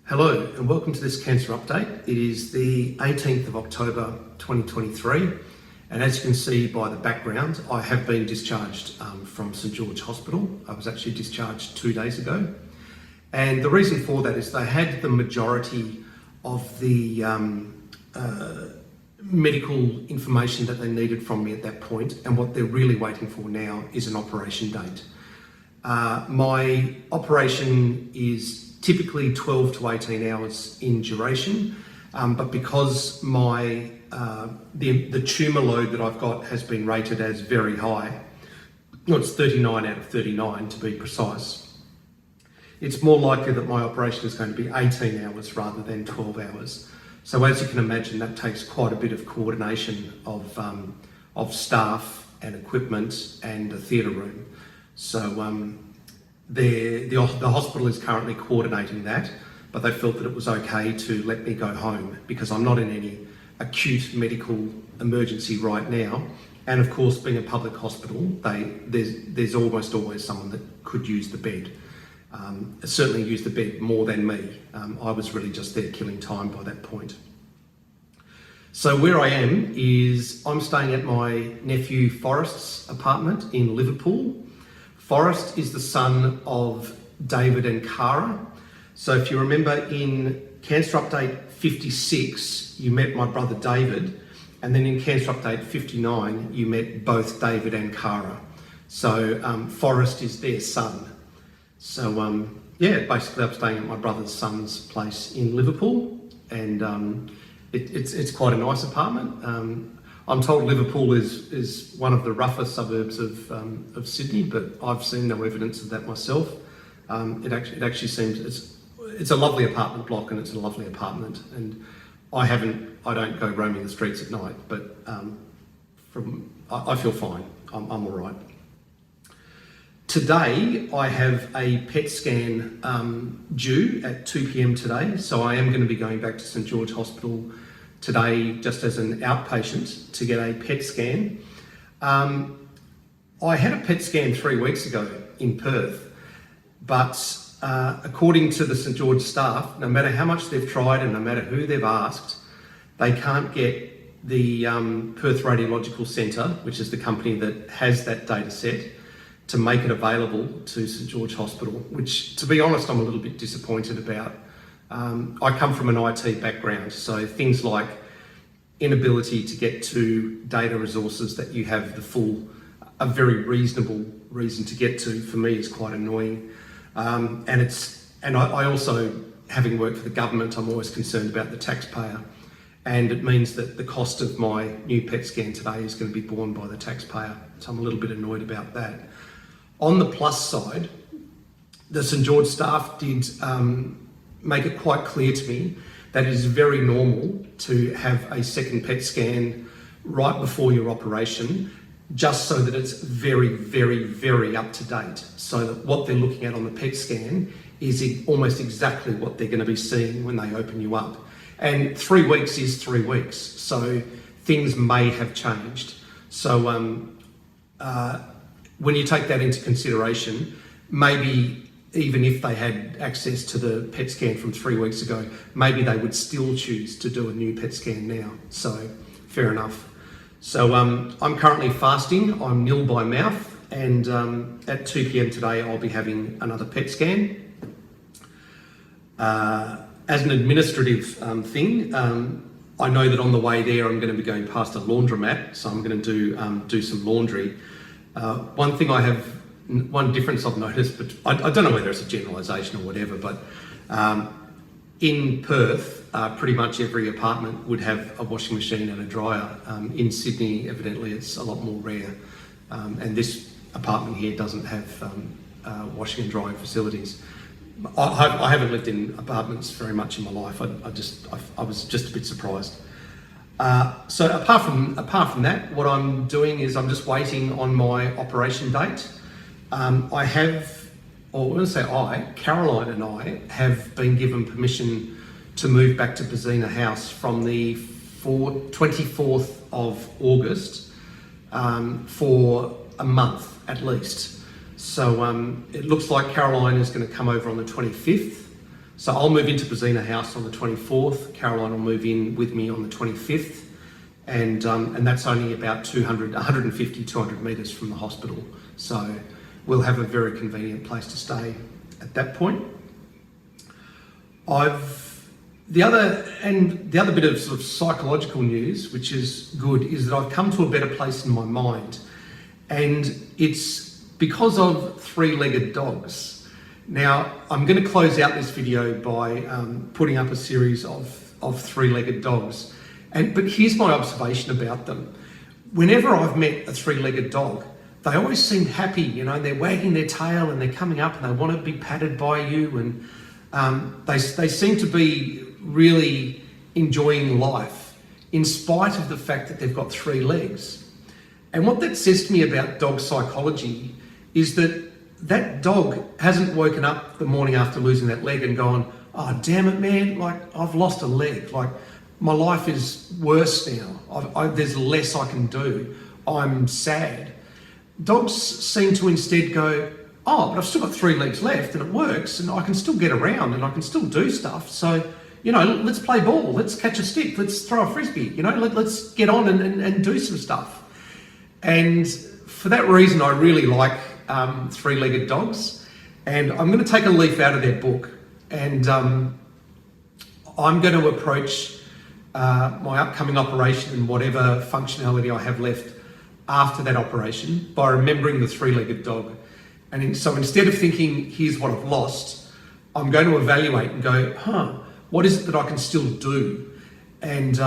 Hello and welcome to this cancer update. It is the 18th of October 2023 and as you can see by the background, I have been discharged from St George Hospital. I was actually discharged 2 days ago, and the reason for that is they had the majority of the medical information that they needed from me at that point, and what they're really waiting for now is an operation date. My operation is typically 12 to 18 hours in duration, but because my the tumour load that I've got has been rated as very high, it's 39 out of 39 to be precise, it's more likely that my operation is going to be 18 hours rather than 12 hours. So as you can imagine, that takes quite a bit of coordination of staff and equipment and a theatre room. So the hospital is currently coordinating that, but they felt that it was okay to let me go home because I'm not in any acute medical emergency right now. And of course, being a public hospital, there's almost always someone that could use the bed. Certainly use the bed more than me. I was really just there killing time by that point. So where I am is I'm staying at my nephew Forrest's apartment in Liverpool. Forrest is the son of David and Cara. So if you remember in Cancer Update 56, you met my brother David, and then in Cancer Update 59, you met both David and Cara. So Forrest is their son. So yeah, basically I'm staying at my brother's son's place in Liverpool, and it's quite a nice apartment. I'm told Liverpool is one of the rougher suburbs of Sydney, but I've seen no evidence of that myself. It actually seems it's a lovely apartment block, and it's a lovely apartment. And I don't go roaming the streets at night, but I feel fine. I'm all right. Today I have a PET scan due at 2 p.m. today, so I am going to be going back to St George Hospital today just as an outpatient to get a PET scan. I had a PET scan 3 weeks ago in Perth, but according to the St George staff, no matter how much they've tried and no matter who they've asked, they can't get the Perth Radiological Centre, which is the company that has that data set, to make it available to St George Hospital, which, to be honest, I'm a little bit disappointed about. I come from an IT background, so things like inability to get to data resources that you have a very reasonable reason to get to, for me is quite annoying. And I also, having worked for the government, I'm always concerned about the taxpayer, and it means that the cost of my new PET scan today is going to be borne by the taxpayer. So I'm a little bit annoyed about that. On the plus side, the St George staff did make it quite clear to me that it is very normal to have a second PET scan right before your operation, just so that it's very, very, very up to date. So that what they're looking at on the PET scan is almost exactly what they're going to be seeing when they open you up. And 3 weeks is 3 weeks, so things may have changed. So when you take that into consideration, maybe even if they had access to the PET scan from 3 weeks ago, maybe they would still choose to do a new PET scan now. So fair enough. So I'm currently fasting. I'm nil by mouth, and at 2 p.m. today, I'll be having another PET scan. As an administrative thing, I know that on the way there, I'm going to be going past a laundromat, so I'm going to do some laundry. One difference I've noticed, but I don't know whether it's a generalisation or whatever, but in Perth, pretty much every apartment would have a washing machine and a dryer. In Sydney, evidently, it's a lot more rare, and this apartment here doesn't have washing and drying facilities. I haven't lived in apartments very much in my life. I was just a bit surprised. So apart from that, what I'm doing is I'm just waiting on my operation date. Caroline and I have been given permission to move back to BEZZINA house from the 24th of August for a month at least. So it looks like Caroline is going to come over on the 25th So I'll move into BEZZINA house on the 24th. Caroline will move in with me on the 25th. And that's only about 150, 200 metres from the hospital. So we'll have a very convenient place to stay at that point. The other bit of sort of psychological news, which is good, is that I've come to a better place in my mind. And it's because of three-legged dogs. Now, I'm going to close out this video by putting up a series of three-legged dogs. But here's my observation about them. Whenever I've met a three-legged dog, they always seem happy, you know, they're wagging their tail and they're coming up and they want to be patted by you, and they seem to be really enjoying life in spite of the fact that they've got three legs. And what that says to me about dog psychology is that that dog hasn't woken up the morning after losing that leg and gone, oh, damn it, man, like, I've lost a leg. Like, my life is worse now. There's less I can do. I'm sad. Dogs seem to instead go, oh, but I've still got three legs left and it works and I can still get around and I can still do stuff. So, you know, let's play ball, let's catch a stick, let's throw a frisbee, you know, let's get on and do some stuff. And for that reason, I really like three-legged dogs. And I'm going to take a leaf out of their book, and I'm going to approach my upcoming operation and whatever functionality I have left after that operation by remembering the three-legged dog. And so instead of thinking, here's what I've lost, I'm going to evaluate and go, what is it that I can still do? And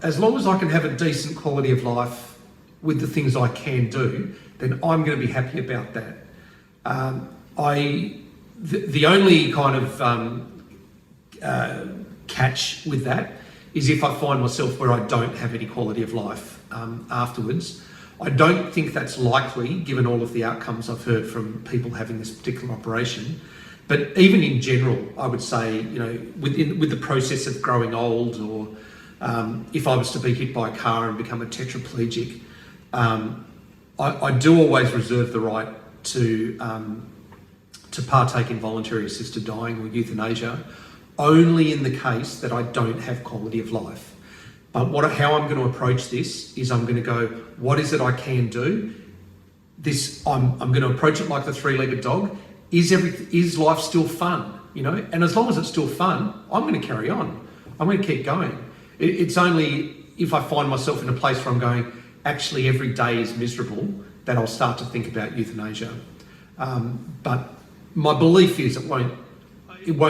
as long as I can have a decent quality of life with the things I can do, then I'm going to be happy about that. The only kind of catch with that is if I find myself where I don't have any quality of life afterwards. I don't think that's likely, given all of the outcomes I've heard from people having this particular operation. But even in general, I would say, you know, with the process of growing old, or if I was to be hit by a car and become a tetraplegic, I do always reserve the right to partake in voluntary assisted dying or euthanasia, only in the case that I don't have quality of life. But how I'm going to approach this is I'm going to go, what is it I can do? I'm going to approach it like the three-legged dog. Is life still fun? You know, and as long as it's still fun, I'm going to carry on. I'm going to keep going. It's only if I find myself in a place where I'm going, actually every day is miserable, that I'll start to think about euthanasia. But my belief is it won't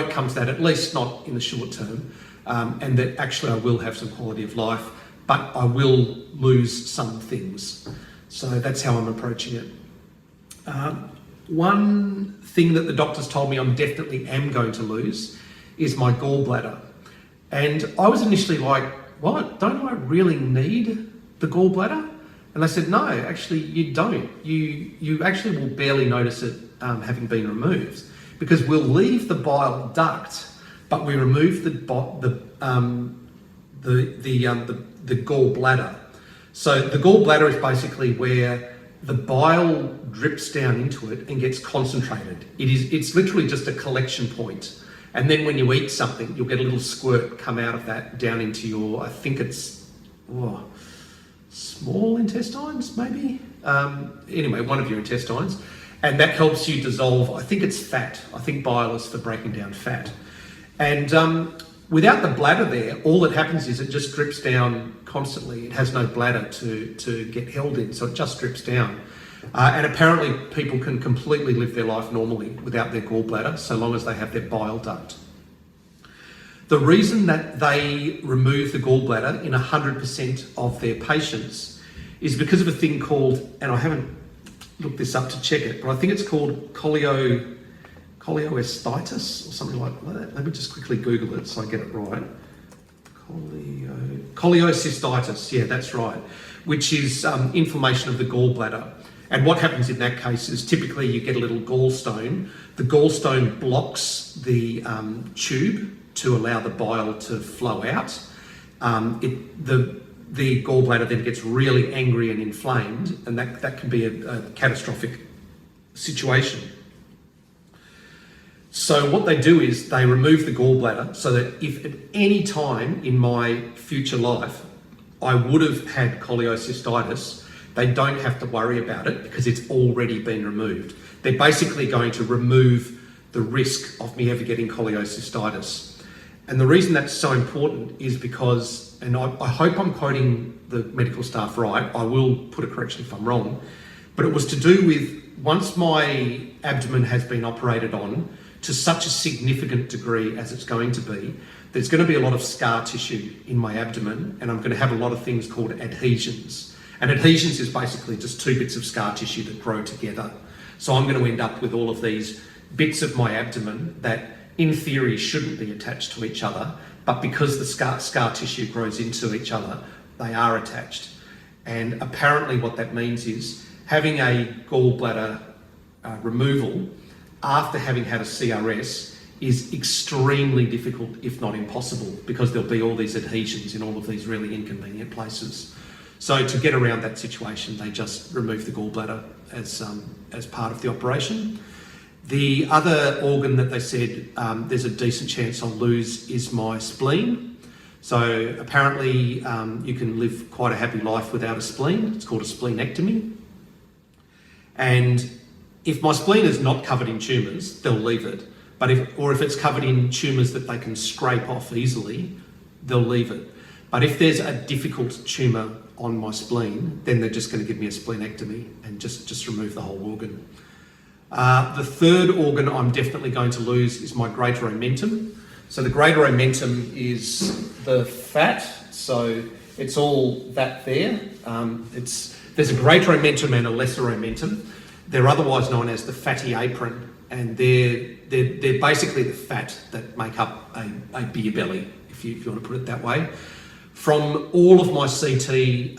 come to that, at least not in the short term, and that actually I will have some quality of life, but I will lose some things. So that's how I'm approaching it. One thing that the doctors told me I definitely am going to lose is my gallbladder. And I was initially like, what? Don't I really need the gallbladder? And they said, no, actually you don't. You actually will barely notice it having been removed, because we'll leave the bile duct, but we remove the gallbladder. So the gallbladder is basically where the bile drips down into it and gets concentrated. It's literally just a collection point. And then when you eat something, you'll get a little squirt come out of that down into your, I think it's small intestines, maybe? Anyway, one of your intestines. And that helps you dissolve, I think it's fat. I think bile is for breaking down fat. And without the bladder there, all that happens is it just drips down constantly. It has no bladder to get held in, so it just drips down. And apparently people can completely live their life normally without their gallbladder, so long as they have their bile duct. The reason that they remove the gallbladder in 100% of their patients is because of a thing called, and I haven't looked this up to check it, but I think it's called cholecystitis or something like that. Let me just quickly Google it so I get it right. Cholecystitis, yeah, that's right, which is inflammation of the gallbladder. And what happens in that case is typically you get a little gallstone. The gallstone blocks the tube to allow the bile to flow out. The gallbladder then gets really angry and inflamed, and that can be a catastrophic situation. So what they do is they remove the gallbladder so that if at any time in my future life I would have had cholecystitis, they don't have to worry about it because it's already been removed. They're basically going to remove the risk of me ever getting cholecystitis. And the reason that's so important is because, and I hope I'm quoting the medical staff right, I will put a correction if I'm wrong, but it was to do with once my abdomen has been operated on to such a significant degree as it's going to be, there's going to be a lot of scar tissue in my abdomen, and I'm going to have a lot of things called adhesions. And adhesions is basically just two bits of scar tissue that grow together. So I'm going to end up with all of these bits of my abdomen that in theory shouldn't be attached to each other, but because the scar tissue grows into each other, they are attached. And apparently what that means is having a gallbladder removal after having had a CRS is extremely difficult, if not impossible, because there'll be all these adhesions in all of these really inconvenient places. So to get around that situation, they just remove the gallbladder as part of the operation. The other organ that they said there's a decent chance I'll lose is my spleen. So apparently you can live quite a happy life without a spleen. It's called a splenectomy. And if my spleen is not covered in tumours, they'll leave it. But if it's covered in tumours that they can scrape off easily, they'll leave it. But if there's a difficult tumour on my spleen, then they're just going to give me a splenectomy and just remove the whole organ. The third organ I'm definitely going to lose is my greater omentum. So the greater omentum is the fat, so it's all that there. There's a greater omentum and a lesser omentum. They're otherwise known as the fatty apron, and they're basically the fat that make up a beer belly, if you want to put it that way. From all of my CT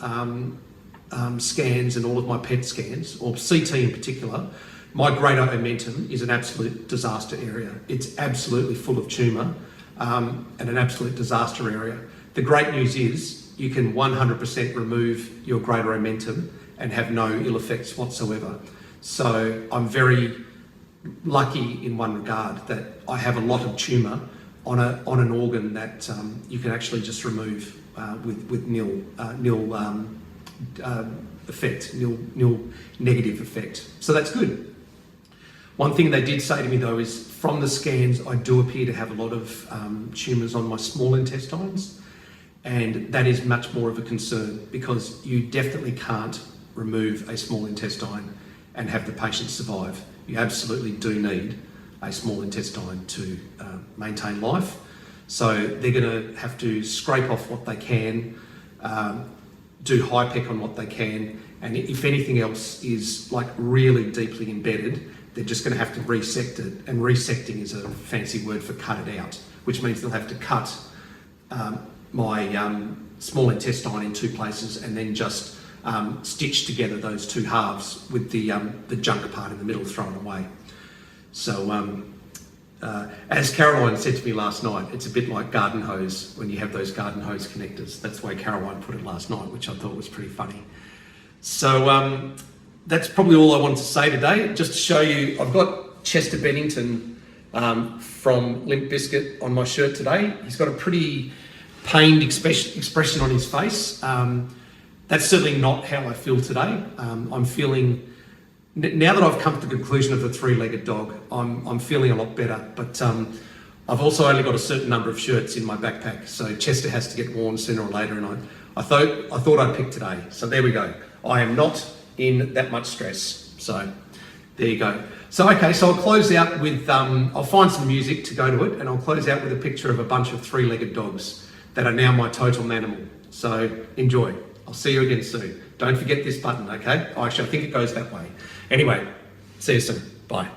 scans and all of my PET scans, or CT in particular, my greater omentum is an absolute disaster area. It's absolutely full of tumour and an absolute disaster area. The great news is you can 100% remove your greater omentum and have no ill effects whatsoever. So I'm very lucky in one regard that I have a lot of tumour on an organ that you can actually just remove with nil effect, nil negative effect. So that's good. One thing they did say to me though is from the scans I do appear to have a lot of tumours on my small intestines, and that is much more of a concern because you definitely can't remove a small intestine and have the patient survive. You absolutely do need a small intestine to maintain life. So they're going to have to scrape off what they can, do HIPEC on what they can, and if anything else is like really deeply embedded, they're just going to have to resect it. And resecting is a fancy word for cut it out, which means they'll have to cut my small intestine in two places and then just stitch together those two halves with the junk part in the middle thrown away. So as Caroline said to me last night, it's a bit like garden hose when you have those garden hose connectors. That's the way Caroline put it last night, which I thought was pretty funny. So that's probably all I wanted to say today. Just to show you, I've got Chester Bennington from Limp Bizkit on my shirt today. He's got a pretty pained expression on his face. That's certainly not how I feel today. I'm feeling, now that I've come to the conclusion of the three-legged dog, I'm feeling a lot better, but I've also only got a certain number of shirts in my backpack, so Chester has to get worn sooner or later, and I thought I'd pick today. So there we go. I am not in that much stress. So there you go. So okay, so I'll close out with, I'll find some music to go to it, and I'll close out with a picture of a bunch of three-legged dogs that are now my totem animal. So enjoy. I'll see you again soon. Don't forget this button, okay? Actually, I think it goes that way. Anyway, see you soon. Bye.